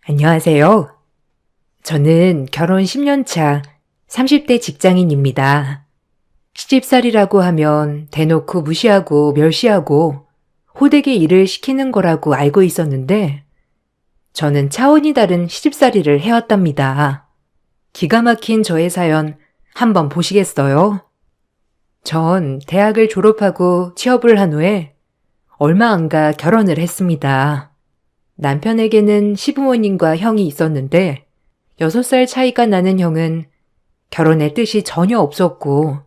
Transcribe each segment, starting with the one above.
안녕하세요. 저는 결혼 10년 차 30대 직장인입니다. 시집살이라고 하면 대놓고 무시하고 멸시하고 호되게 일을 시키는 거라고 알고 있었는데 저는 차원이 다른 시집살이를 해왔답니다. 기가 막힌 저의 사연 한번 보시겠어요? 전 대학을 졸업하고 취업을 한 후에 얼마 안 가 결혼을 했습니다. 남편에게는 시부모님과 형이 있었는데 6살 차이가 나는 형은 결혼의 뜻이 전혀 없었고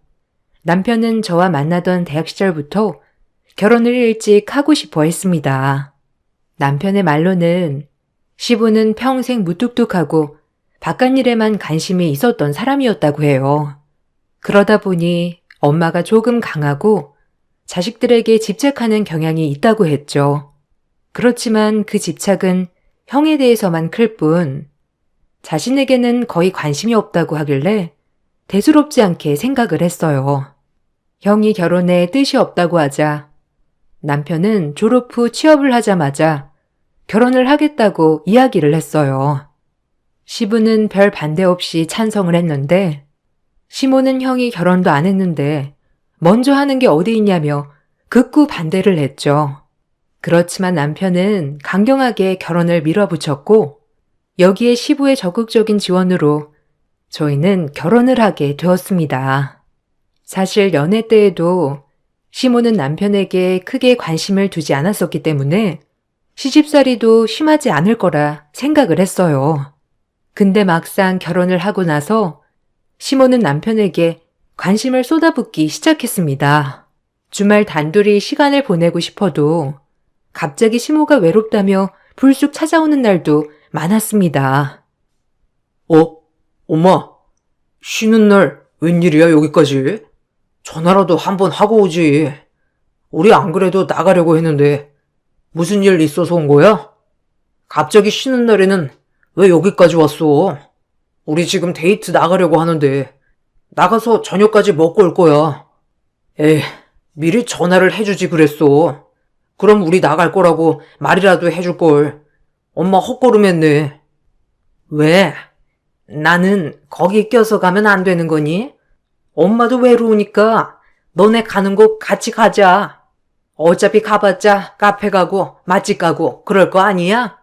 남편은 저와 만나던 대학 시절부터 결혼을 일찍 하고 싶어 했습니다. 남편의 말로는 시부는 평생 무뚝뚝하고 바깥일에만 관심이 있었던 사람이었다고 해요. 그러다 보니 엄마가 조금 강하고 자식들에게 집착하는 경향이 있다고 했죠. 그렇지만 그 집착은 형에 대해서만 클 뿐 자신에게는 거의 관심이 없다고 하길래 대수롭지 않게 생각을 했어요. 형이 결혼에 뜻이 없다고 하자 남편은 졸업 후 취업을 하자마자 결혼을 하겠다고 이야기를 했어요. 시부는 별 반대 없이 찬성을 했는데 시모는 형이 결혼도 안 했는데 먼저 하는 게 어디 있냐며 극구 반대를 했죠. 그렇지만 남편은 강경하게 결혼을 밀어붙였고 여기에 시부의 적극적인 지원으로 저희는 결혼을 하게 되었습니다. 사실 연애 때에도 시모는 남편에게 크게 관심을 두지 않았었기 때문에 시집살이도 심하지 않을 거라 생각을 했어요. 근데 막상 결혼을 하고 나서 시모는 남편에게 관심을 쏟아붓기 시작했습니다. 주말 단둘이 시간을 보내고 싶어도 갑자기 시모가 외롭다며 불쑥 찾아오는 날도 많았습니다. 엄마, 쉬는 날 웬일이야 여기까지? 전화라도 한번 하고 오지. 우리 안 그래도 나가려고 했는데 무슨 일 있어서 온 거야? 갑자기 쉬는 날에는 왜 여기까지 왔어? 우리 지금 데이트 나가려고 하는데 나가서 저녁까지 먹고 올 거야. 에이, 미리 전화를 해주지 그랬어. 그럼 우리 나갈 거라고 말이라도 해줄걸. 엄마 헛걸음했네. 왜? 나는 거기 껴서 가면 안 되는 거니? 엄마도 외로우니까 너네 가는 곳 같이 가자. 어차피 가봤자 카페 가고 맛집 가고 그럴 거 아니야?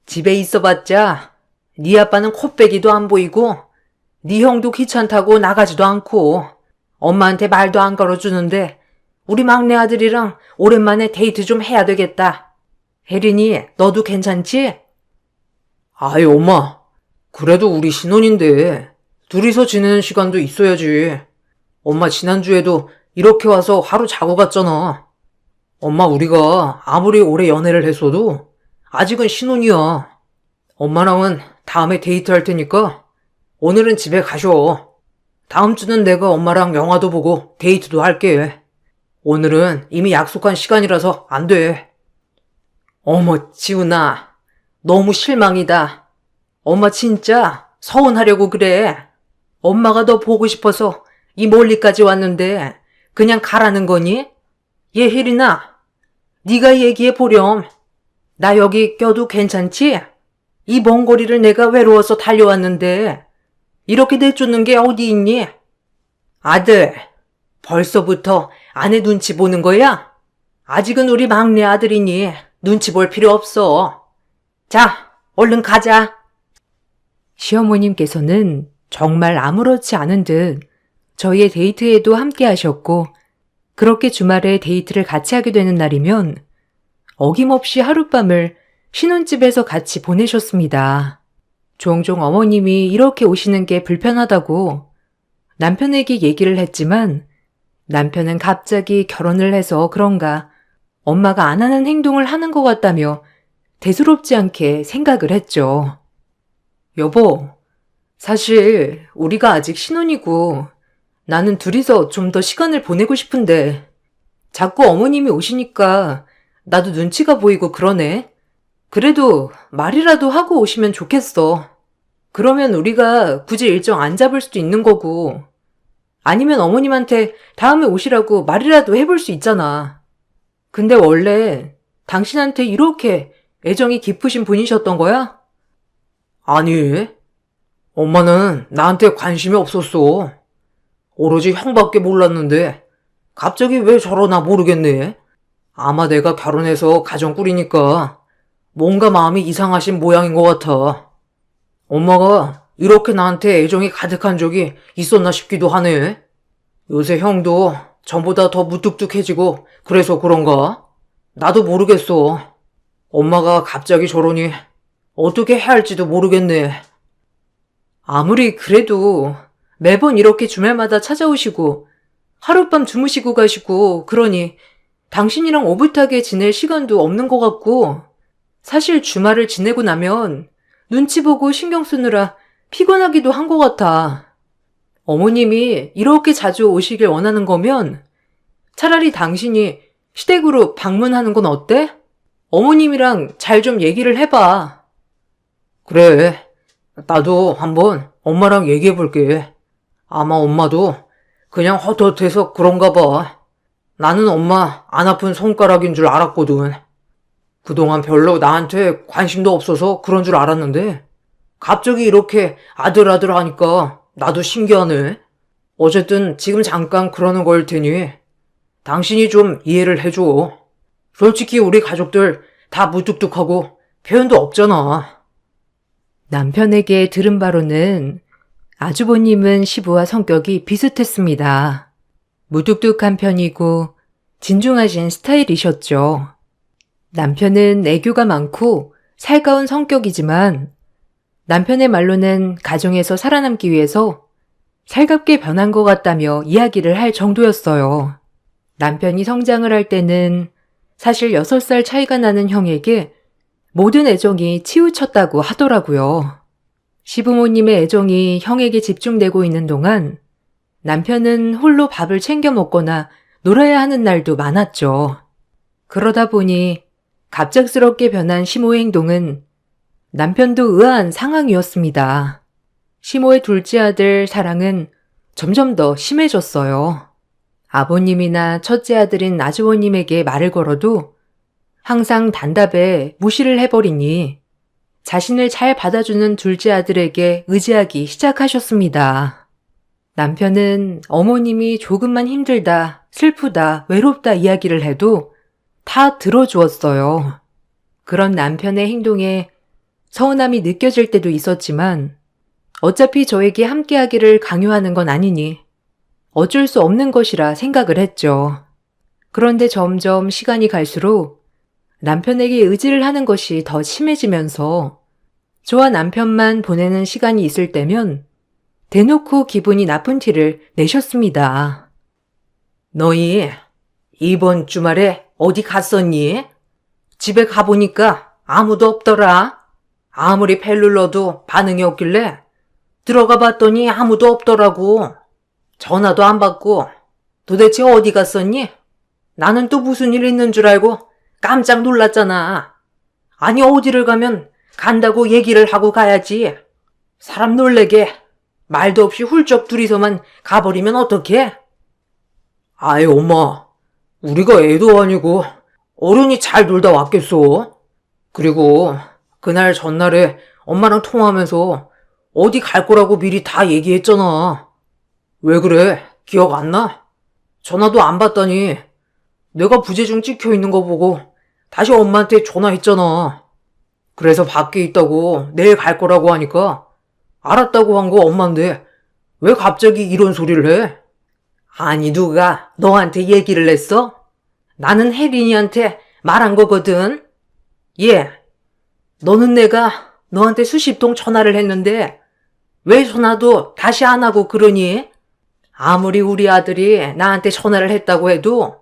집에 있어봤자 네 아빠는 코빼기도 안 보이고 네 형도 귀찮다고 나가지도 않고 엄마한테 말도 안 걸어주는데 우리 막내 아들이랑 오랜만에 데이트 좀 해야 되겠다. 혜린이, 너도 괜찮지? 아이, 엄마. 그래도 우리 신혼인데 둘이서 지내는 시간도 있어야지. 엄마 지난주에도 이렇게 와서 하루 자고 갔잖아. 엄마, 우리가 아무리 오래 연애를 했어도 아직은 신혼이야. 엄마랑은 다음에 데이트할 테니까 오늘은 집에 가셔. 다음 주는 내가 엄마랑 영화도 보고 데이트도 할게. 오늘은 이미 약속한 시간이라서 안 돼. 어머, 지훈아. 너무 실망이다. 엄마 진짜 서운하려고 그래. 엄마가 너 보고 싶어서 이 멀리까지 왔는데 그냥 가라는 거니? 얘 혜린아, 네가 얘기해 보렴. 나 여기 껴도 괜찮지? 이 먼 거리를 내가 외로워서 달려왔는데 이렇게 내쫓는 게 어디 있니? 아들, 벌써부터 아내 눈치 보는 거야? 아직은 우리 막내 아들이니 눈치 볼 필요 없어. 자, 얼른 가자. 시어머님께서는 정말 아무렇지 않은 듯 저희의 데이트에도 함께 하셨고 그렇게 주말에 데이트를 같이 하게 되는 날이면 어김없이 하룻밤을 신혼집에서 같이 보내셨습니다. 종종 어머님이 이렇게 오시는 게 불편하다고 남편에게 얘기를 했지만 남편은 갑자기 결혼을 해서 그런가 엄마가 안 하는 행동을 하는 것 같다며 대수롭지 않게 생각을 했죠. 여보, 사실 우리가 아직 신혼이고 나는 둘이서 좀 더 시간을 보내고 싶은데 자꾸 어머님이 오시니까 나도 눈치가 보이고 그러네. 그래도 말이라도 하고 오시면 좋겠어. 그러면 우리가 굳이 일정 안 잡을 수도 있는 거고 아니면 어머님한테 다음에 오시라고 말이라도 해볼 수 있잖아. 근데 원래 당신한테 이렇게 애정이 깊으신 분이셨던 거야? 아니, 엄마는 나한테 관심이 없었어. 오로지 형밖에 몰랐는데 갑자기 왜 저러나 모르겠네. 아마 내가 결혼해서 가정 꾸리니까 뭔가 마음이 이상하신 모양인 것 같아. 엄마가 이렇게 나한테 애정이 가득한 적이 있었나 싶기도 하네. 요새 형도 전보다 더 무뚝뚝해지고 그래서 그런가? 나도 모르겠어. 엄마가 갑자기 저러니 어떻게 해야 할지도 모르겠네. 아무리 그래도 매번 이렇게 주말마다 찾아오시고 하룻밤 주무시고 가시고 그러니 당신이랑 오붓하게 지낼 시간도 없는 것 같고 사실 주말을 지내고 나면 눈치 보고 신경 쓰느라 피곤하기도 한 것 같아. 어머님이 이렇게 자주 오시길 원하는 거면 차라리 당신이 시댁으로 방문하는 건 어때? 어머님이랑 잘 좀 얘기를 해봐. 그래, 나도 한번 엄마랑 얘기해볼게. 아마 엄마도 그냥 헛헛해서 그런가 봐. 나는 엄마 안 아픈 손가락인 줄 알았거든. 그동안 별로 나한테 관심도 없어서 그런 줄 알았는데 갑자기 이렇게 아들아들 하니까 나도 신기하네. 어쨌든 지금 잠깐 그러는 걸 테니 당신이 좀 이해를 해줘. 솔직히 우리 가족들 다 무뚝뚝하고 표현도 없잖아. 남편에게 들은 바로는 아주버님은 시부와 성격이 비슷했습니다. 무뚝뚝한 편이고 진중하신 스타일이셨죠. 남편은 애교가 많고 살가운 성격이지만 남편의 말로는 가정에서 살아남기 위해서 살갑게 변한 것 같다며 이야기를 할 정도였어요. 남편이 성장을 할 때는 사실 6살 차이가 나는 형에게 모든 애정이 치우쳤다고 하더라고요. 시부모님의 애정이 형에게 집중되고 있는 동안 남편은 홀로 밥을 챙겨 먹거나 놀아야 하는 날도 많았죠. 그러다 보니 갑작스럽게 변한 시모의 행동은 남편도 의아한 상황이었습니다. 시모의 둘째 아들 사랑은 점점 더 심해졌어요. 아버님이나 첫째 아들인 아주버님에게 말을 걸어도 항상 단답에 무시를 해버리니 자신을 잘 받아주는 둘째 아들에게 의지하기 시작하셨습니다. 남편은 어머님이 조금만 힘들다, 슬프다, 외롭다 이야기를 해도 다 들어주었어요. 그런 남편의 행동에 서운함이 느껴질 때도 있었지만 어차피 저에게 함께하기를 강요하는 건 아니니 어쩔 수 없는 것이라 생각을 했죠. 그런데 점점 시간이 갈수록 남편에게 의지를 하는 것이 더 심해지면서 저와 남편만 보내는 시간이 있을 때면 대놓고 기분이 나쁜 티를 내셨습니다. 너희 이번 주말에 어디 갔었니? 집에 가보니까 아무도 없더라. 아무리 벨 눌러도 반응이 없길래 들어가 봤더니 아무도 없더라고. 전화도 안 받고 도대체 어디 갔었니? 나는 또 무슨 일 있는 줄 알고 깜짝 놀랐잖아. 아니 어디를 가면 간다고 얘기를 하고 가야지. 사람 놀래게 말도 없이 훌쩍 둘이서만 가버리면 어떡해? 아이 엄마, 우리가 애도 아니고 어른이 잘 놀다 왔겠어. 그리고 그날 전날에 엄마랑 통화하면서 어디 갈 거라고 미리 다 얘기했잖아. 왜 그래? 기억 안 나? 전화도 안 받다니 내가 부재중 찍혀 있는 거 보고 다시 엄마한테 전화했잖아. 그래서 밖에 있다고 내일 갈 거라고 하니까 알았다고 한 거 엄마인데 왜 갑자기 이런 소리를 해? 아니 누가 너한테 얘기를 했어? 나는 혜린이한테 말한 거거든. 얘, 너는 내가 너한테 수십 통 전화를 했는데 왜 전화도 다시 안 하고 그러니? 아무리 우리 아들이 나한테 전화를 했다고 해도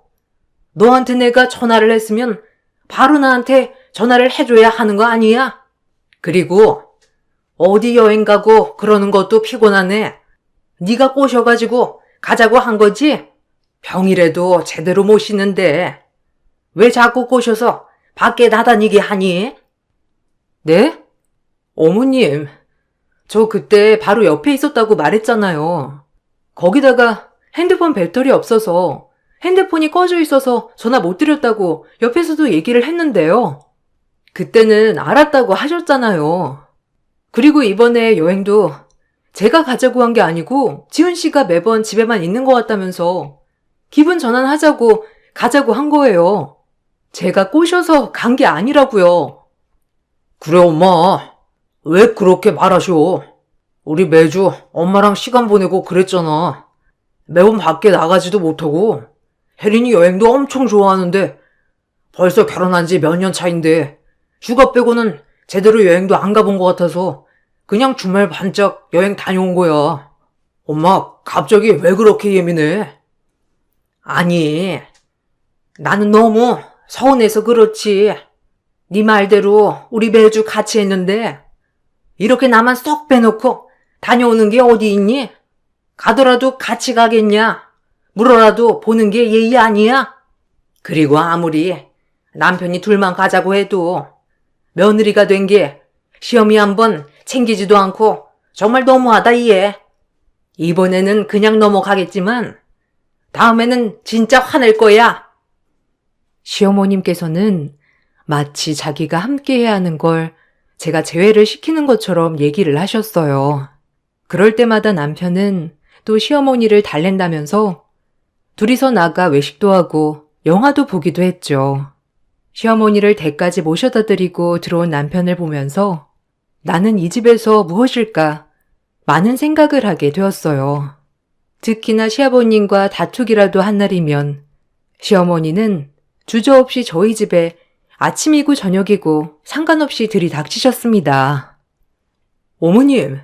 너한테 내가 전화를 했으면 바로 나한테 전화를 해줘야 하는 거 아니야? 그리고 어디 여행 가고 그러는 것도 피곤하네. 네가 꼬셔가지고 가자고 한 거지? 병이라도 제대로 못 씻는데 왜 자꾸 꼬셔서 밖에 나다니게 하니? 네? 어머님, 저 그때 바로 옆에 있었다고 말했잖아요. 거기다가 핸드폰 배터리 없어서 핸드폰이 꺼져 있어서 전화 못 드렸다고 옆에서도 얘기를 했는데요. 그때는 알았다고 하셨잖아요. 그리고 이번에 여행도 제가 가자고 한 게 아니고 지은 씨가 매번 집에만 있는 것 같다면서 기분 전환하자고 가자고 한 거예요. 제가 꼬셔서 간 게 아니라고요. 그래, 엄마. 왜 그렇게 말하쇼? 우리 매주 엄마랑 시간 보내고 그랬잖아. 매번 밖에 나가지도 못하고 혜린이 여행도 엄청 좋아하는데 벌써 결혼한 지 몇 년 차인데 휴가 빼고는 제대로 여행도 안 가본 것 같아서 그냥 주말 반짝 여행 다녀온 거야. 엄마, 갑자기 왜 그렇게 예민해? 아니, 나는 너무 서운해서 그렇지. 네 말대로 우리 매주 같이 했는데 이렇게 나만 쏙 빼놓고 다녀오는 게 어디 있니? 가더라도 같이 가겠냐? 물어라도 보는 게 예의 아니야? 그리고 아무리 남편이 둘만 가자고 해도 며느리가 된 게 시어미 한번 챙기지도 않고 정말 너무하다 얘. 이번에는 그냥 넘어가겠지만 다음에는 진짜 화낼 거야. 시어머님께서는 마치 자기가 함께해야 하는 걸 제가 제외를 시키는 것처럼 얘기를 하셨어요. 그럴 때마다 남편은 또 시어머니를 달랜다면서 둘이서 나가 외식도 하고 영화도 보기도 했죠. 시어머니를 댁까지 모셔다 드리고 들어온 남편을 보면서 나는 이 집에서 무엇일까 많은 생각을 하게 되었어요. 특히나 시아버님과 다투기라도 한 날이면 시어머니는 주저없이 저희 집에 아침이고 저녁이고 상관없이 들이닥치셨습니다. 어머님,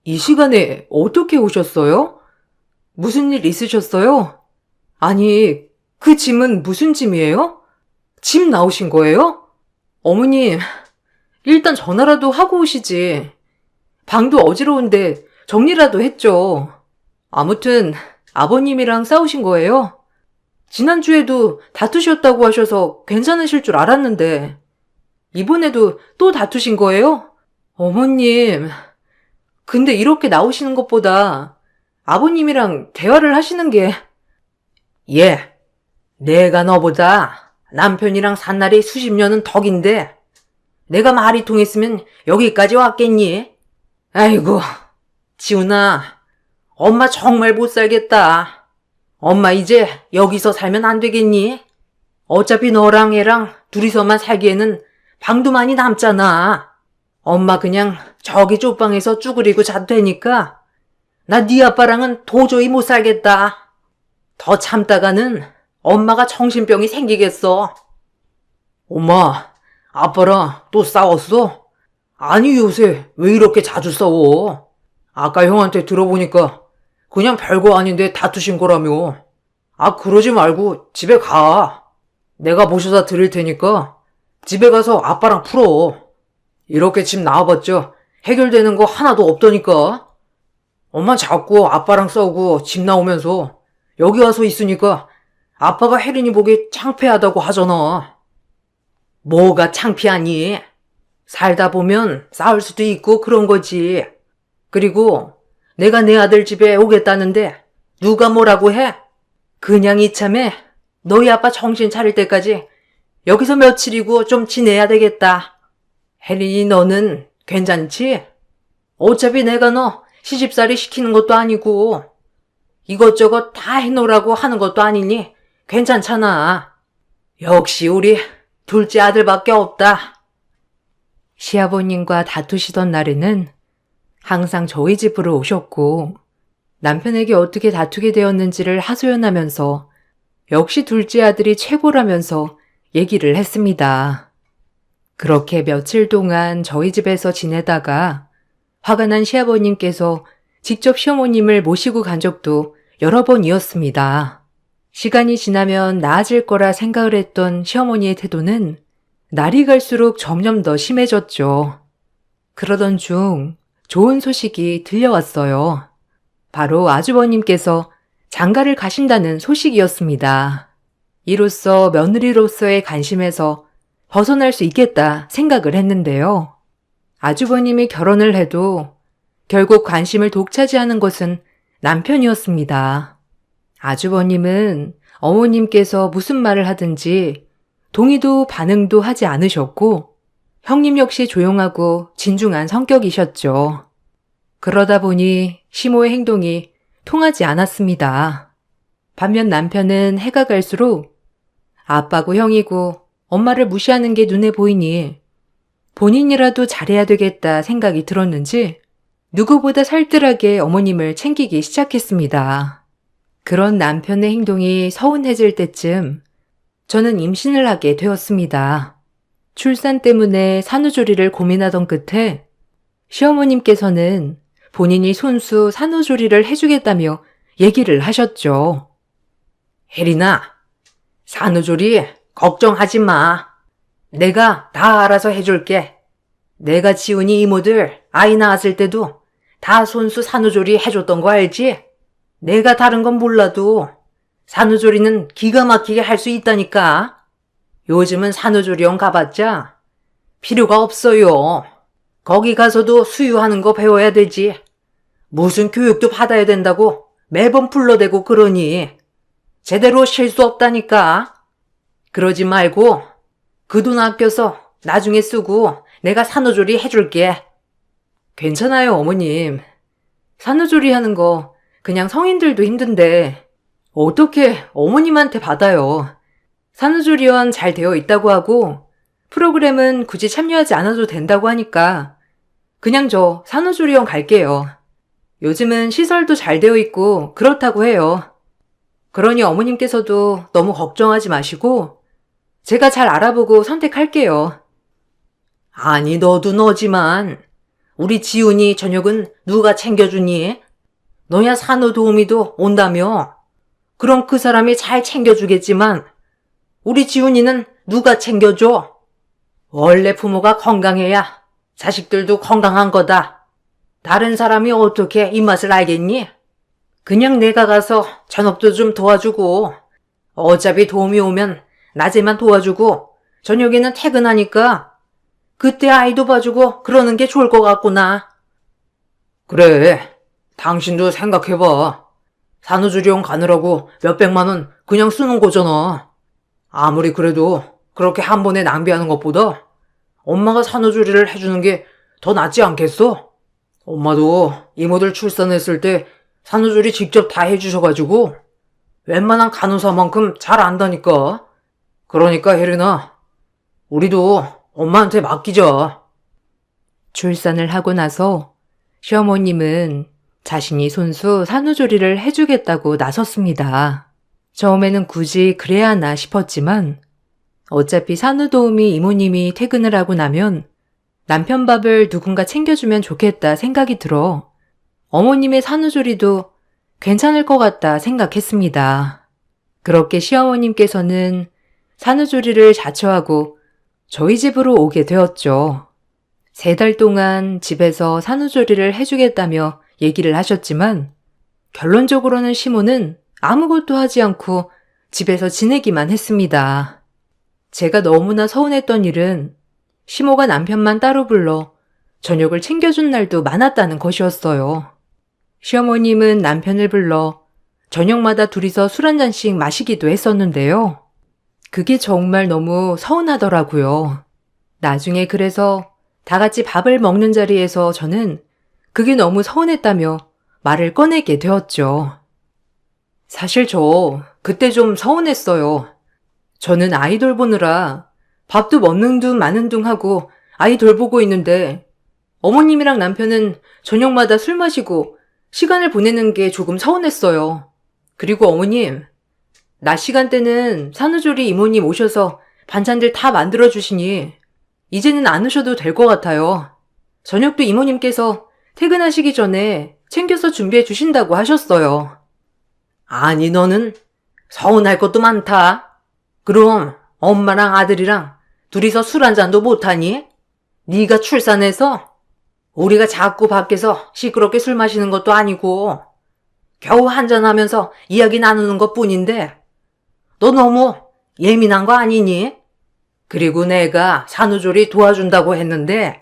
이 시간에 어떻게 오셨어요? 무슨 일 있으셨어요? 아니, 그 짐은 무슨 짐이에요? 짐 나오신 거예요? 어머님, 일단 전화라도 하고 오시지. 방도 어지러운데 정리라도 했죠. 아무튼 아버님이랑 싸우신 거예요? 지난주에도 다투셨다고 하셔서 괜찮으실 줄 알았는데 이번에도 또 다투신 거예요? 어머님, 근데 이렇게 나오시는 것보다 아버님이랑 대화를 하시는 게 예, 내가 너보다 남편이랑 산 날이 수십 년은 덕인데 내가 말이 통했으면 여기까지 왔겠니? 아이고, 지훈아, 엄마 정말 못 살겠다. 엄마 이제 여기서 살면 안 되겠니? 어차피 너랑 애랑 둘이서만 살기에는 방도 많이 남잖아. 엄마 그냥 저기 쪽방에서 쭈그리고 자도 되니까 나 네 아빠랑은 도저히 못 살겠다. 더 참다가는 엄마가 정신병이 생기겠어. 엄마, 아빠랑 또 싸웠어? 아니 요새 왜 이렇게 자주 싸워? 아까 형한테 들어보니까 그냥 별거 아닌데 다투신 거라며. 아, 그러지 말고 집에 가. 내가 모셔다 드릴 테니까 집에 가서 아빠랑 풀어. 이렇게 집 나와봤자 해결되는 거 하나도 없다니까. 엄마 자꾸 아빠랑 싸우고 집 나오면서 여기 와서 있으니까 아빠가 혜린이 보기 창피하다고 하잖아. 뭐가 창피하니? 살다 보면 싸울 수도 있고 그런 거지. 그리고 내가 내 아들 집에 오겠다는데 누가 뭐라고 해? 그냥 이참에 너희 아빠 정신 차릴 때까지 여기서 며칠이고 좀 지내야 되겠다. 혜린이 너는 괜찮지? 어차피 내가 너 시집살이 시키는 것도 아니고 이것저것 다 해놓으라고 하는 것도 아니니 괜찮잖아. 역시 우리 둘째 아들밖에 없다. 시아버님과 다투시던 날에는 항상 저희 집으로 오셨고 남편에게 어떻게 다투게 되었는지를 하소연하면서 역시 둘째 아들이 최고라면서 얘기를 했습니다. 그렇게 며칠 동안 저희 집에서 지내다가 화가 난 시아버님께서 직접 시어머님을 모시고 간 적도 여러 번이었습니다. 시간이 지나면 나아질 거라 생각을 했던 시어머니의 태도는 날이 갈수록 점점 더 심해졌죠. 그러던 중 좋은 소식이 들려왔어요. 바로 아주버님께서 장가를 가신다는 소식이었습니다. 이로써 며느리로서의 관심에서 벗어날 수 있겠다 생각을 했는데요. 아주버님이 결혼을 해도 결국 관심을 독차지하는 것은 남편이었습니다. 아주버님은 어머님께서 무슨 말을 하든지 동의도 반응도 하지 않으셨고 형님 역시 조용하고 진중한 성격이셨죠. 그러다 보니 시모의 행동이 통하지 않았습니다. 반면 남편은 해가 갈수록 아빠고 형이고 엄마를 무시하는 게 눈에 보이니 본인이라도 잘해야 되겠다 생각이 들었는지 누구보다 살뜰하게 어머님을 챙기기 시작했습니다. 그런 남편의 행동이 서운해질 때쯤 저는 임신을 하게 되었습니다. 출산 때문에 산후조리를 고민하던 끝에 시어머님께서는 본인이 손수 산후조리를 해주겠다며 얘기를 하셨죠. 혜린아, 산후조리 걱정하지 마. 내가 다 알아서 해줄게. 내가 지훈이 이모들 아이 낳았을 때도 다 손수 산후조리 해줬던 거 알지? 내가 다른 건 몰라도 산후조리는 기가 막히게 할 수 있다니까. 요즘은 산후조리원 가봤자 필요가 없어요. 거기 가서도 수유하는 거 배워야 되지. 무슨 교육도 받아야 된다고 매번 불러대고 그러니 제대로 쉴 수 없다니까. 그러지 말고 그 돈 아껴서 나중에 쓰고 내가 산후조리 해줄게. 괜찮아요, 어머님. 산후조리 하는 거 그냥 성인들도 힘든데 어떻게 어머님한테 받아요. 산후조리원 잘 되어 있다고 하고 프로그램은 굳이 참여하지 않아도 된다고 하니까 그냥 저 산후조리원 갈게요. 요즘은 시설도 잘 되어 있고 그렇다고 해요. 그러니 어머님께서도 너무 걱정하지 마시고 제가 잘 알아보고 선택할게요. 아니, 너도 너지만 우리 지훈이 저녁은 누가 챙겨주니? 너야 산후도우미도 온다며. 그럼 그 사람이 잘 챙겨주겠지만 우리 지훈이는 누가 챙겨줘? 원래 부모가 건강해야 자식들도 건강한 거다. 다른 사람이 어떻게 입맛을 알겠니? 그냥 내가 가서 전업도 좀 도와주고 어차피 도움이 오면 낮에만 도와주고 저녁에는 퇴근하니까 그때 아이도 봐주고 그러는 게 좋을 것 같구나. 그래, 당신도 생각해봐. 산후조리원 가느라고 몇백만 원 그냥 쓰는 거잖아. 아무리 그래도 그렇게 한 번에 낭비하는 것보다 엄마가 산후조리를 해주는 게 더 낫지 않겠어? 엄마도 이모들 출산했을 때 산후조리 직접 다 해주셔가지고 웬만한 간호사만큼 잘 안다니까. 그러니까 혜린아, 우리도 엄마한테 맡기자. 출산을 하고 나서 시어머님은 자신이 손수 산후조리를 해주겠다고 나섰습니다. 처음에는 굳이 그래야 하나 싶었지만 어차피 산후도우미 이모님이 퇴근을 하고 나면 남편 밥을 누군가 챙겨주면 좋겠다 생각이 들어 어머님의 산후조리도 괜찮을 것 같다 생각했습니다. 그렇게 시어머님께서는 산후조리를 자처하고 저희 집으로 오게 되었죠. 3달 동안 집에서 산후조리를 해주겠다며 얘기를 하셨지만 결론적으로는 시모는 아무것도 하지 않고 집에서 지내기만 했습니다. 제가 너무나 서운했던 일은 시모가 남편만 따로 불러 저녁을 챙겨준 날도 많았다는 것이었어요. 시어머님은 남편을 불러 저녁마다 둘이서 술 한 잔씩 마시기도 했었는데요. 그게 정말 너무 서운하더라고요. 나중에 그래서 다 같이 밥을 먹는 자리에서 저는 그게 너무 서운했다며 말을 꺼내게 되었죠. 사실 저 그때 좀 서운했어요. 저는 아이 돌보느라 밥도 먹는 둥 마는 둥 하고 아이 돌보고 있는데 어머님이랑 남편은 저녁마다 술 마시고 시간을 보내는 게 조금 서운했어요. 그리고 어머님, 낮 시간대는 산후조리 이모님 오셔서 반찬들 다 만들어주시니 이제는 안 오셔도 될 것 같아요. 저녁도 이모님께서 퇴근하시기 전에 챙겨서 준비해 주신다고 하셨어요. 아니, 너는 서운할 것도 많다. 그럼 엄마랑 아들이랑 둘이서 술 한 잔도 못하니? 네가 출산해서 우리가 자꾸 밖에서 시끄럽게 술 마시는 것도 아니고 겨우 한잔하면서 이야기 나누는 것뿐인데 너 너무 예민한 거 아니니? 그리고 내가 산후조리 도와준다고 했는데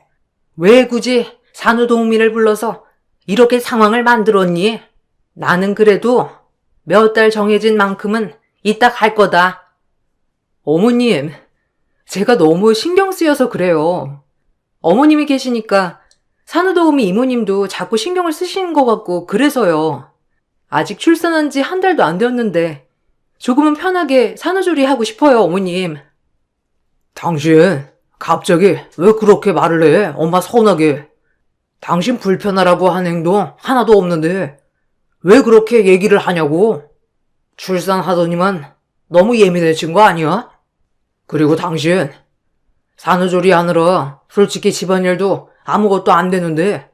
왜 굳이 산후도우미를 불러서 이렇게 상황을 만들었니? 나는 그래도 몇 달 정해진 만큼은 이따 갈 거다. 어머님, 제가 너무 신경 쓰여서 그래요. 어머님이 계시니까 산후도우미 이모님도 자꾸 신경을 쓰시는 것 같고 그래서요. 아직 출산한 지 한 달도 안 되었는데 조금은 편하게 산후조리 하고 싶어요, 어머님. 당신, 갑자기 왜 그렇게 말을 해? 엄마 서운하게. 당신 불편하라고 한 행동 하나도 없는데 왜 그렇게 얘기를 하냐고? 출산하더니만 너무 예민해진 거 아니야? 그리고 당신, 산후조리 하느라 솔직히 집안일도 아무것도 안 되는데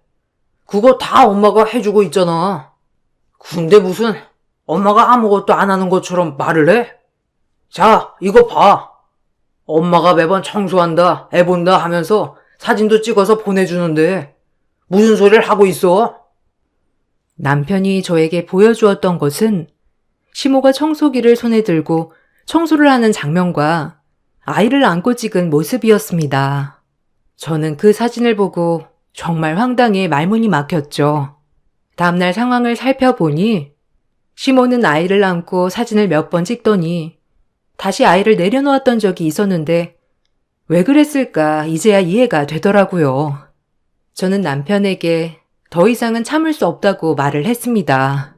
그거 다 엄마가 해주고 있잖아. 근데 무슨 엄마가 아무것도 안 하는 것처럼 말을 해? 자, 이거 봐. 엄마가 매번 청소한다, 애 본다 하면서 사진도 찍어서 보내주는데 무슨 소리를 하고 있어? 남편이 저에게 보여주었던 것은 시모가 청소기를 손에 들고 청소를 하는 장면과 아이를 안고 찍은 모습이었습니다. 저는 그 사진을 보고 정말 황당해 말문이 막혔죠. 다음날 상황을 살펴보니 시모는 아이를 안고 사진을 몇 번 찍더니 다시 아이를 내려놓았던 적이 있었는데 왜 그랬을까 이제야 이해가 되더라고요. 저는 남편에게 더 이상은 참을 수 없다고 말을 했습니다.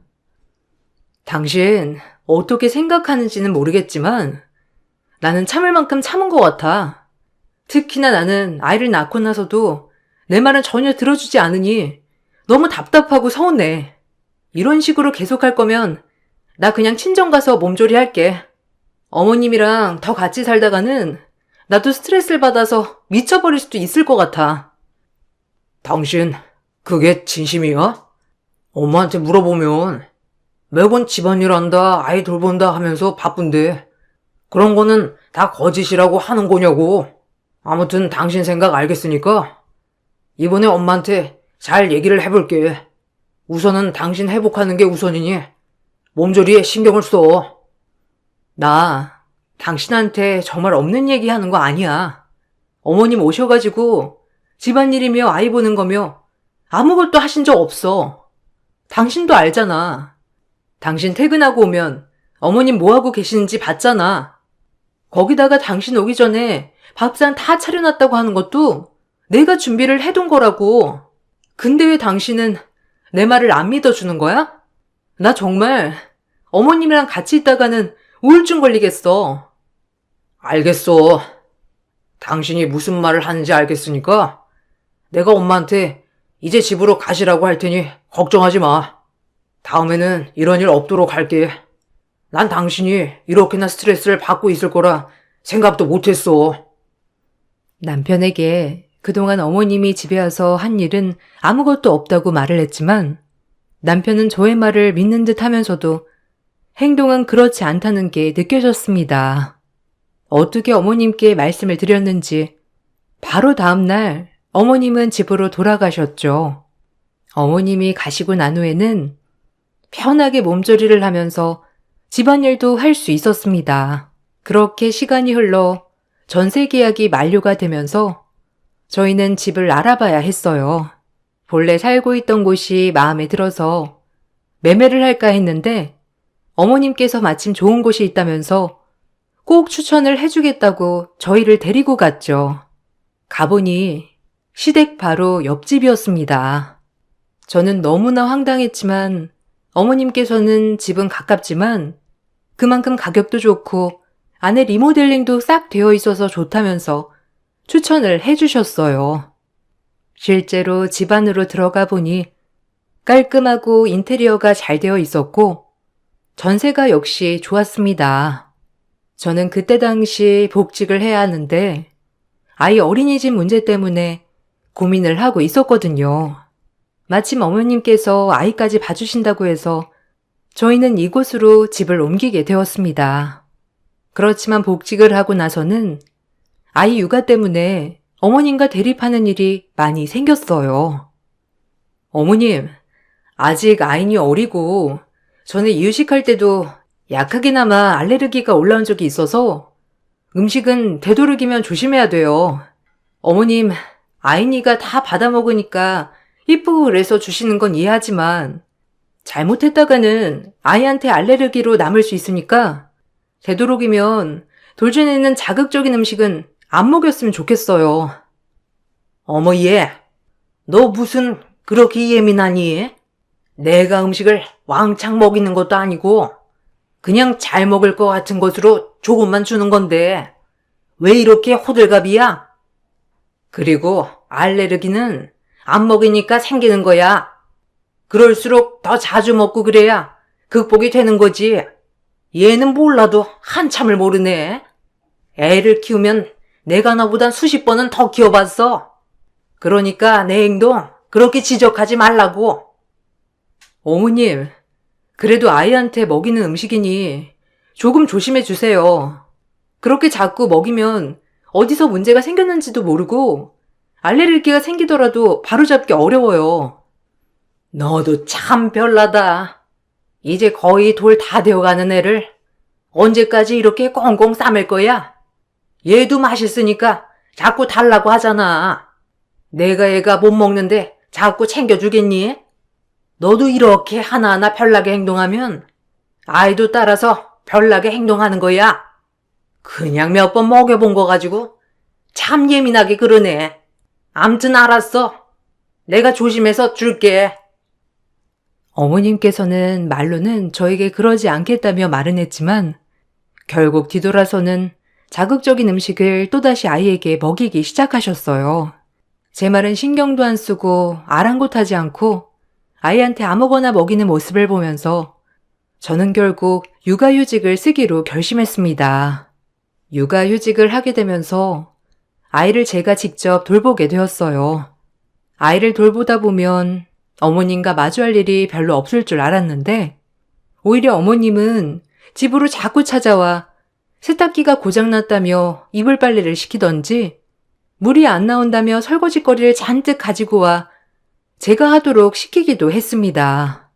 당신 어떻게 생각하는지는 모르겠지만 나는 참을 만큼 참은 것 같아. 특히나 나는 아이를 낳고 나서도 내 말은 전혀 들어주지 않으니 너무 답답하고 서운해. 이런 식으로 계속할 거면 나 그냥 친정 가서 몸조리 할게. 어머님이랑 더 같이 살다가는 나도 스트레스를 받아서 미쳐버릴 수도 있을 것 같아. 당신, 그게 진심이야? 엄마한테 물어보면 매번 집안일 한다, 아이 돌본다 하면서 바쁜데 그런 거는 다 거짓이라고 하는 거냐고. 아무튼 당신 생각 알겠으니까 이번에 엄마한테 잘 얘기를 해볼게. 우선은 당신 회복하는 게 우선이니 몸조리에 신경을 써. 나 당신한테 정말 없는 얘기 하는 거 아니야. 어머님 오셔가지고 집안일이며 아이 보는 거며 아무것도 하신 적 없어. 당신도 알잖아. 당신 퇴근하고 오면 어머님 뭐하고 계시는지 봤잖아. 거기다가 당신 오기 전에 밥상 다 차려놨다고 하는 것도 내가 준비를 해둔 거라고. 근데 왜 당신은 내 말을 안 믿어주는 거야? 나 정말 어머님이랑 같이 있다가는 우울증 걸리겠어. 알겠어. 당신이 무슨 말을 하는지 알겠으니까 내가 엄마한테 이제 집으로 가시라고 할 테니 걱정하지 마. 다음에는 이런 일 없도록 할게. 난 당신이 이렇게나 스트레스를 받고 있을 거라 생각도 못했어. 남편에게 그동안 어머님이 집에 와서 한 일은 아무것도 없다고 말을 했지만 남편은 저의 말을 믿는 듯 하면서도 행동은 그렇지 않다는 게 느껴졌습니다. 어떻게 어머님께 말씀을 드렸는지 바로 다음 날 어머님은 집으로 돌아가셨죠. 어머님이 가시고 난 후에는 편하게 몸조리를 하면서 집안일도 할 수 있었습니다. 그렇게 시간이 흘러 전세 계약이 만료가 되면서 저희는 집을 알아봐야 했어요. 본래 살고 있던 곳이 마음에 들어서 매매를 할까 했는데 어머님께서 마침 좋은 곳이 있다면서 꼭 추천을 해주겠다고 저희를 데리고 갔죠. 가보니 시댁 바로 옆집이었습니다. 저는 너무나 황당했지만 어머님께서는 집은 가깝지만 그만큼 가격도 좋고 안에 리모델링도 싹 되어 있어서 좋다면서 추천을 해주셨어요. 실제로 집 안으로 들어가 보니 깔끔하고 인테리어가 잘 되어 있었고 전세가 역시 좋았습니다. 저는 그때 당시 복직을 해야 하는데 아이 어린이집 문제 때문에 고민을 하고 있었거든요. 마침 어머님께서 아이까지 봐주신다고 해서 저희는 이곳으로 집을 옮기게 되었습니다. 그렇지만 복직을 하고 나서는 아이 육아 때문에 어머님과 대립하는 일이 많이 생겼어요. 어머님, 아직 아이는 어리고 전에 이유식할 때도 약하게나마 알레르기가 올라온 적이 있어서 음식은 되도록이면 조심해야 돼요. 어머님, 아이니가 다 받아먹으니까 이쁘고 그래서 주시는 건 이해하지만 잘못했다가는 아이한테 알레르기로 남을 수 있으니까 되도록이면 돌 전에는 자극적인 음식은 안 먹였으면 좋겠어요. 어머, 얘. 너 무슨 그렇게 예민하니? 내가 음식을 왕창 먹이는 것도 아니고 그냥 잘 먹을 것 같은 것으로 조금만 주는 건데 왜 이렇게 호들갑이야? 그리고 알레르기는 안 먹이니까 생기는 거야. 그럴수록 더 자주 먹고 그래야 극복이 되는 거지. 얘는 몰라도 한참을 모르네. 애를 키우면 내가 너보단 수십 번은 더 키워봤어. 그러니까 내 행동 그렇게 지적하지 말라고. 어머님, 그래도 아이한테 먹이는 음식이니 조금 조심해 주세요. 그렇게 자꾸 먹이면 어디서 문제가 생겼는지도 모르고 알레르기가 생기더라도 바로잡기 어려워요. 너도 참 별나다. 이제 거의 돌 다 되어가는 애를 언제까지 이렇게 꽁꽁 싸맬 거야? 얘도 맛있으니까 자꾸 달라고 하잖아. 내가 애가 못 먹는데 자꾸 챙겨주겠니? 너도 이렇게 하나하나 별나게 행동하면 아이도 따라서 별나게 행동하는 거야. 그냥 몇 번 먹여본 거 가지고 참 예민하게 그러네. 암튼 알았어. 내가 조심해서 줄게. 어머님께서는 말로는 저에게 그러지 않겠다며 말은 했지만 결국 뒤돌아서는 자극적인 음식을 또다시 아이에게 먹이기 시작하셨어요. 제 말은 신경도 안 쓰고 아랑곳하지 않고 아이한테 아무거나 먹이는 모습을 보면서 저는 결국 육아휴직을 쓰기로 결심했습니다. 육아휴직을 하게 되면서 아이를 제가 직접 돌보게 되었어요. 아이를 돌보다 보면 어머님과 마주할 일이 별로 없을 줄 알았는데 오히려 어머님은 집으로 자꾸 찾아와 세탁기가 고장났다며 이불 빨래를 시키던지 물이 안 나온다며 설거지거리를 잔뜩 가지고 와 제가 하도록 시키기도 했습니다.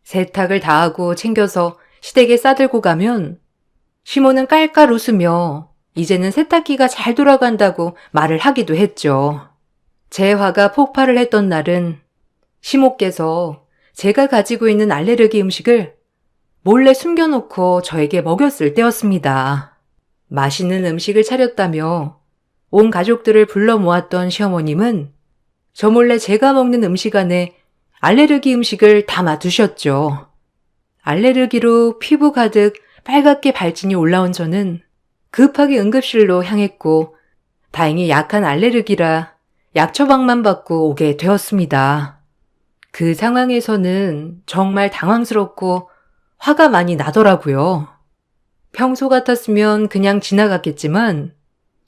세탁을 다 하고 챙겨서 시댁에 싸들고 가면 시모는 깔깔 웃으며 이제는 세탁기가 잘 돌아간다고 말을 하기도 했죠. 제 화가 폭발을 했던 날은 시모께서 제가 가지고 있는 알레르기 음식을 몰래 숨겨놓고 저에게 먹였을 때였습니다. 맛있는 음식을 차렸다며 온 가족들을 불러 모았던 시어머님은 저 몰래 제가 먹는 음식 안에 알레르기 음식을 담아 두셨죠. 알레르기로 피부 가득 빨갛게 발진이 올라온 저는 급하게 응급실로 향했고 다행히 약한 알레르기라 약 처방만 받고 오게 되었습니다. 그 상황에서는 정말 당황스럽고 화가 많이 나더라고요. 평소 같았으면 그냥 지나갔겠지만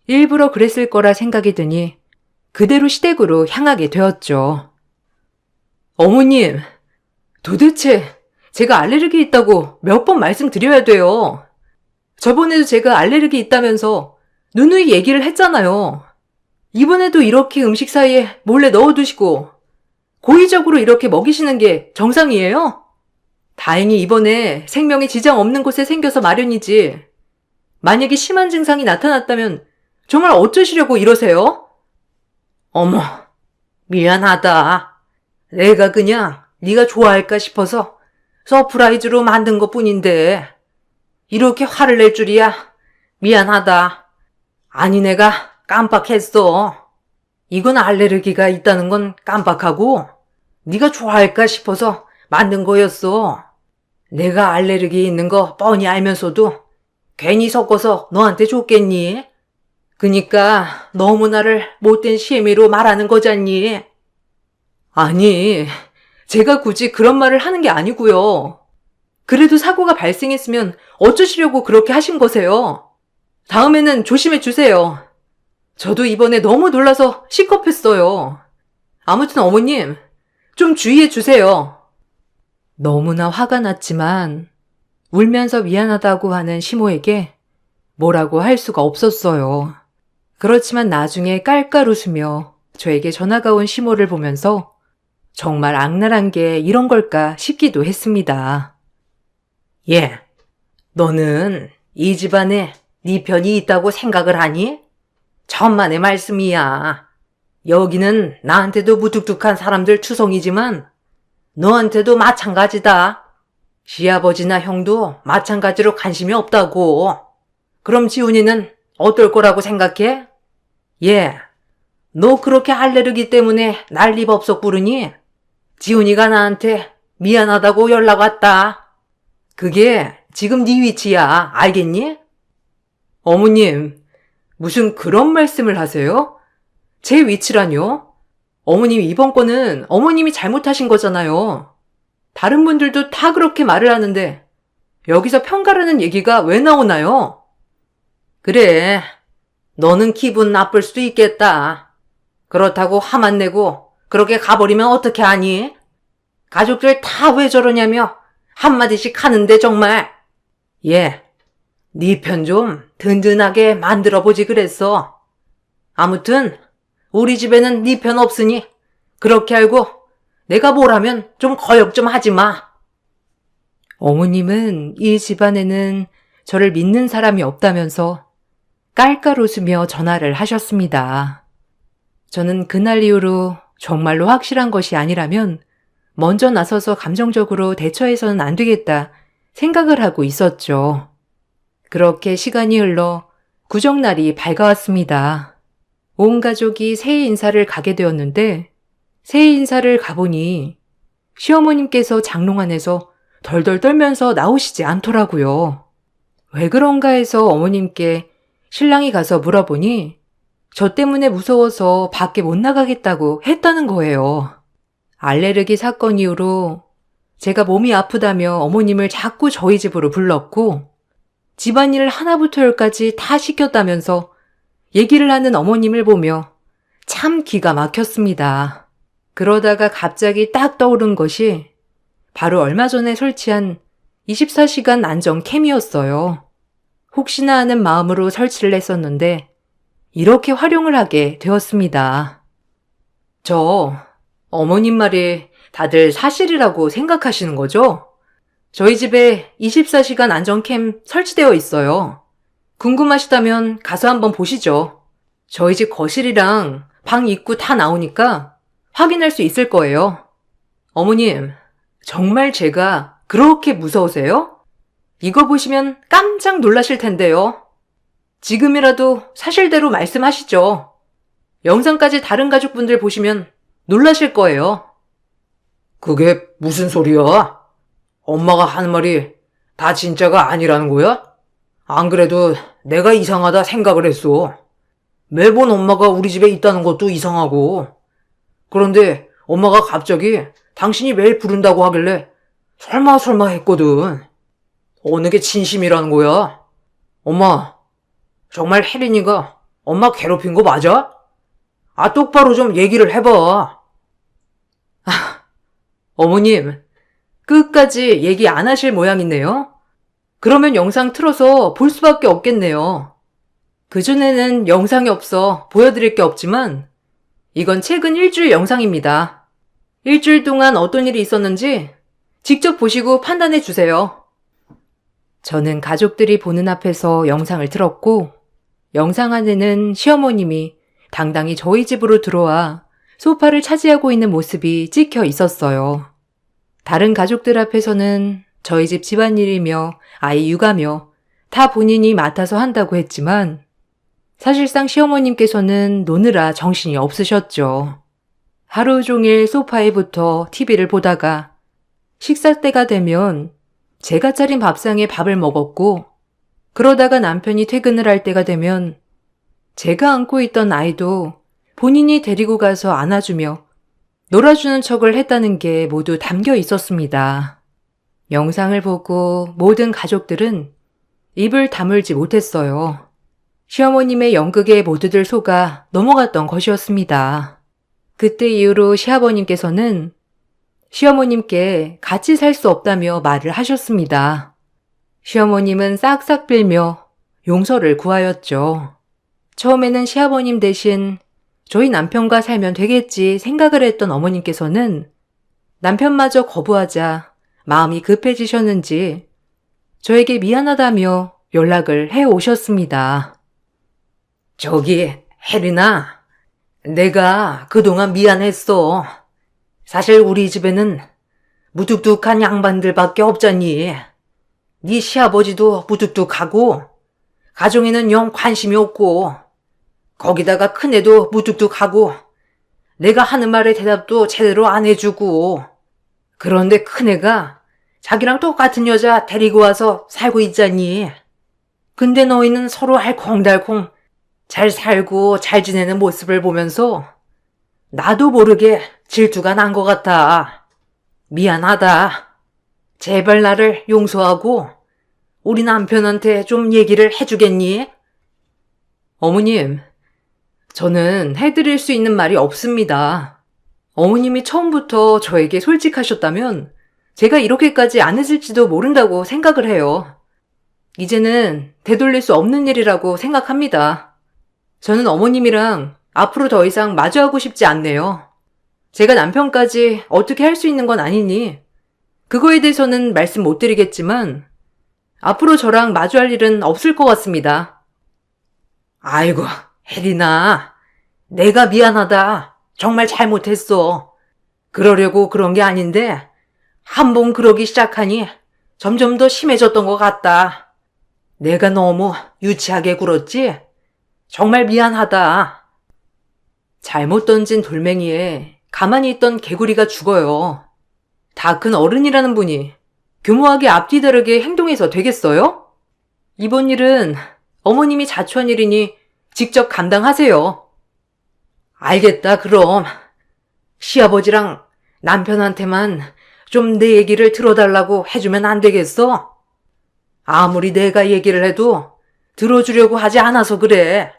일부러 그랬을 거라 생각이 드니 그대로 시댁으로 향하게 되었죠. 어머님, 도대체 제가 알레르기 있다고 몇 번 말씀드려야 돼요. 저번에도 제가 알레르기 있다면서 누누이 얘기를 했잖아요. 이번에도 이렇게 음식 사이에 몰래 넣어두시고 고의적으로 이렇게 먹이시는 게 정상이에요? 다행히 이번에 생명에 지장 없는 곳에 생겨서 마련이지. 만약에 심한 증상이 나타났다면 정말 어쩌시려고 이러세요? 어머, 미안하다. 내가 그냥 네가 좋아할까 싶어서 서프라이즈로 만든 것뿐인데 이렇게 화를 낼 줄이야. 미안하다. 아니 내가 깜빡했어. 이건 알레르기가 있다는 건 깜빡하고 네가 좋아할까 싶어서 만든 거였어. 내가 알레르기 있는 거 뻔히 알면서도 괜히 섞어서 너한테 줬겠니? 그니까 너무 나를 못된 시애미로 말하는 거잖니. 아니, 제가 굳이 그런 말을 하는 게 아니고요. 그래도 사고가 발생했으면 어쩌시려고 그렇게 하신 거세요? 다음에는 조심해 주세요. 저도 이번에 너무 놀라서 시겁했어요. 아무튼 어머님, 좀 주의해 주세요. 너무나 화가 났지만 울면서 미안하다고 하는 시모에게 뭐라고 할 수가 없었어요. 그렇지만 나중에 깔깔 웃으며 저에게 전화가 온 시모를 보면서 정말 악랄한 게 이런 걸까 싶기도 했습니다. 예, 너는 이 집안에 네 편이 있다고 생각을 하니? 천만의 말씀이야. 여기는 나한테도 무뚝뚝한 사람들 투성이지만 너한테도 마찬가지다. 시아버지나 형도 마찬가지로 관심이 없다고. 그럼 지훈이는 어떨 거라고 생각해? 예, 너 그렇게 알레르기 때문에 난리법석 부르니? 지훈이가 나한테 미안하다고 연락 왔다. 그게 지금 네 위치야. 알겠니? 어머님, 무슨 그런 말씀을 하세요? 제 위치라뇨? 어머님, 이번 건은 어머님이 잘못하신 거잖아요. 다른 분들도 다 그렇게 말을 하는데 여기서 평가라는 얘기가 왜 나오나요? 그래, 너는 기분 나쁠 수도 있겠다. 그렇다고 화 안 내고 그렇게 가버리면 어떻게 하니? 가족들 다 왜 저러냐며 한마디씩 하는데 정말. 예, 네 편 좀 든든하게 만들어보지 그랬어. 아무튼 우리 집에는 네 편 없으니 그렇게 알고 내가 뭘 하면 좀 거역 좀 하지 마. 어머님은 이 집안에는 저를 믿는 사람이 없다면서 깔깔 웃으며 전화를 하셨습니다. 저는 그날 이후로 정말로 확실한 것이 아니라면 먼저 나서서 감정적으로 대처해서는 안 되겠다 생각을 하고 있었죠. 그렇게 시간이 흘러 구정날이 밝아왔습니다. 온 가족이 새해 인사를 가게 되었는데 새해 인사를 가보니 시어머님께서 장롱 안에서 덜덜 떨면서 나오시지 않더라고요. 왜 그런가 해서 어머님께 신랑이 가서 물어보니 저 때문에 무서워서 밖에 못 나가겠다고 했다는 거예요. 알레르기 사건 이후로 제가 몸이 아프다며 어머님을 자꾸 저희 집으로 불렀고 집안일 하나부터 열까지 다 시켰다면서 얘기를 하는 어머님을 보며 참 기가 막혔습니다. 그러다가 갑자기 딱 떠오른 것이 바로 얼마 전에 설치한 24시간 안전 캠이었어요. 혹시나 하는 마음으로 설치를 했었는데 이렇게 활용을 하게 되었습니다. 어머님 말이 다들 사실이라고 생각하시는 거죠? 저희 집에 24시간 안전캠 설치되어 있어요. 궁금하시다면 가서 한번 보시죠. 저희 집 거실이랑 방 입구 다 나오니까 확인할 수 있을 거예요. 어머님, 정말 제가 그렇게 무서우세요? 이거 보시면 깜짝 놀라실 텐데요. 지금이라도 사실대로 말씀하시죠. 영상까지 다른 가족분들 보시면 놀라실 거예요. 그게 무슨 소리야? 엄마가 하는 말이 다 진짜가 아니라는 거야? 안 그래도 내가 이상하다 생각을 했어. 매번 엄마가 우리 집에 있다는 것도 이상하고. 그런데 엄마가 갑자기 당신이 매일 부른다고 하길래 설마 했거든. 어느 게 진심이라는 거야? 엄마, 정말 혜린이가 엄마 괴롭힌 거 맞아? 똑바로 좀 얘기를 해봐. 어머님, 끝까지 얘기 안 하실 모양이네요. 그러면 영상 틀어서 볼 수밖에 없겠네요. 그전에는 영상이 없어 보여드릴 게 없지만 이건 최근 일주일 영상입니다. 일주일 동안 어떤 일이 있었는지 직접 보시고 판단해 주세요. 저는 가족들이 보는 앞에서 영상을 틀었고 영상 안에는 시어머님이 당당히 저희 집으로 들어와 소파를 차지하고 있는 모습이 찍혀 있었어요. 다른 가족들 앞에서는 저희 집 집안일이며 아이 육아며 다 본인이 맡아서 한다고 했지만 사실상 시어머님께서는 노느라 정신이 없으셨죠. 하루 종일 소파에 붙어 TV를 보다가 식사 때가 되면 제가 차린 밥상에 밥을 먹었고 그러다가 남편이 퇴근을 할 때가 되면 제가 안고 있던 아이도 본인이 데리고 가서 안아주며 놀아주는 척을 했다는 게 모두 담겨 있었습니다. 영상을 보고 모든 가족들은 입을 다물지 못했어요. 시어머님의 연극에 모두들 속아 넘어갔던 것이었습니다. 그때 이후로 시아버님께서는 시어머님께 같이 살 수 없다며 말을 하셨습니다. 시어머님은 싹싹 빌며 용서를 구하였죠. 처음에는 시아버님 대신 저희 남편과 살면 되겠지 생각을 했던 어머님께서는 남편마저 거부하자 마음이 급해지셨는지 저에게 미안하다며 연락을 해 오셨습니다. 저기, 혜린아, 내가 그동안 미안했어. 사실 우리 집에는 무뚝뚝한 양반들밖에 없잖니. 네 시아버지도 무뚝뚝하고 가정에는 영 관심이 없고 거기다가 큰애도 무뚝뚝하고 내가 하는 말에 대답도 제대로 안 해주고 그런데 큰애가 자기랑 똑같은 여자 데리고 와서 살고 있잖니. 근데 너희는 서로 알콩달콩 잘 살고 잘 지내는 모습을 보면서 나도 모르게 질투가 난 것 같아. 미안하다. 제발 나를 용서하고 우리 남편한테 좀 얘기를 해주겠니? 어머님, 저는 해드릴 수 있는 말이 없습니다. 어머님이 처음부터 저에게 솔직하셨다면 제가 이렇게까지 안 했을지도 모른다고 생각을 해요. 이제는 되돌릴 수 없는 일이라고 생각합니다. 저는 어머님이랑 앞으로 더 이상 마주하고 싶지 않네요. 제가 남편까지 어떻게 할 수 있는 건 아니니 그거에 대해서는 말씀 못 드리겠지만 앞으로 저랑 마주할 일은 없을 것 같습니다. 아이고, 혜린아. 내가 미안하다. 정말 잘못했어. 그러려고 그런 게 아닌데 한 번 그러기 시작하니 점점 더 심해졌던 것 같다. 내가 너무 유치하게 굴었지? 정말 미안하다. 잘못 던진 돌멩이에 가만히 있던 개구리가 죽어요. 다 큰 어른이라는 분이 교묘하게 앞뒤 다르게 행동해서 되겠어요? 이번 일은 어머님이 자초한 일이니 직접 감당하세요. 알겠다, 그럼. 시아버지랑 남편한테만 좀 내 얘기를 들어달라고 해주면 안 되겠어? 아무리 내가 얘기를 해도 들어주려고 하지 않아서 그래.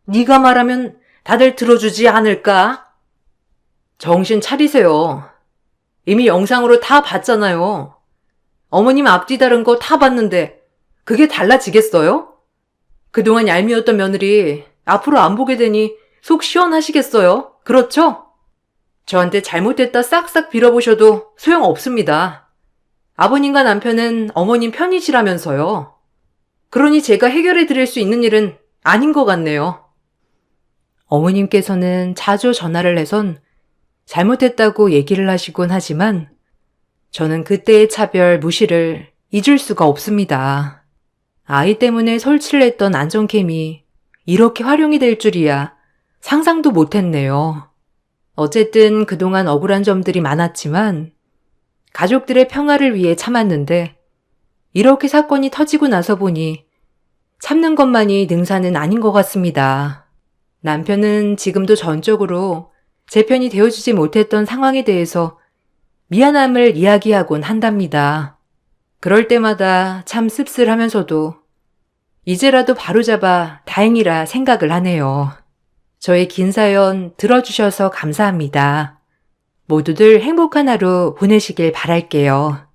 네가 말하면 다들 들어주지 않을까? 정신 차리세요. 이미 영상으로 다 봤잖아요. 어머님 앞뒤 다른 거 다 봤는데 그게 달라지겠어요? 그동안 얄미웠던 며느리 앞으로 안 보게 되니 속 시원하시겠어요? 그렇죠? 저한테 잘못됐다 싹싹 빌어보셔도 소용없습니다. 아버님과 남편은 어머님 편이시라면서요. 그러니 제가 해결해 드릴 수 있는 일은 아닌 것 같네요. 어머님께서는 자주 전화를 해선 잘못했다고 얘기를 하시곤 하지만 저는 그때의 차별 무시를 잊을 수가 없습니다. 아이 때문에 설치를 했던 안전캠이 이렇게 활용이 될 줄이야 상상도 못했네요. 어쨌든 그동안 억울한 점들이 많았지만 가족들의 평화를 위해 참았는데 이렇게 사건이 터지고 나서 보니 참는 것만이 능사는 아닌 것 같습니다. 남편은 지금도 전적으로 제 편이 되어주지 못했던 상황에 대해서 미안함을 이야기하곤 한답니다. 그럴 때마다 참 씁쓸하면서도 이제라도 바로잡아 다행이라 생각을 하네요. 저의 긴 사연 들어주셔서 감사합니다. 모두들 행복한 하루 보내시길 바랄게요.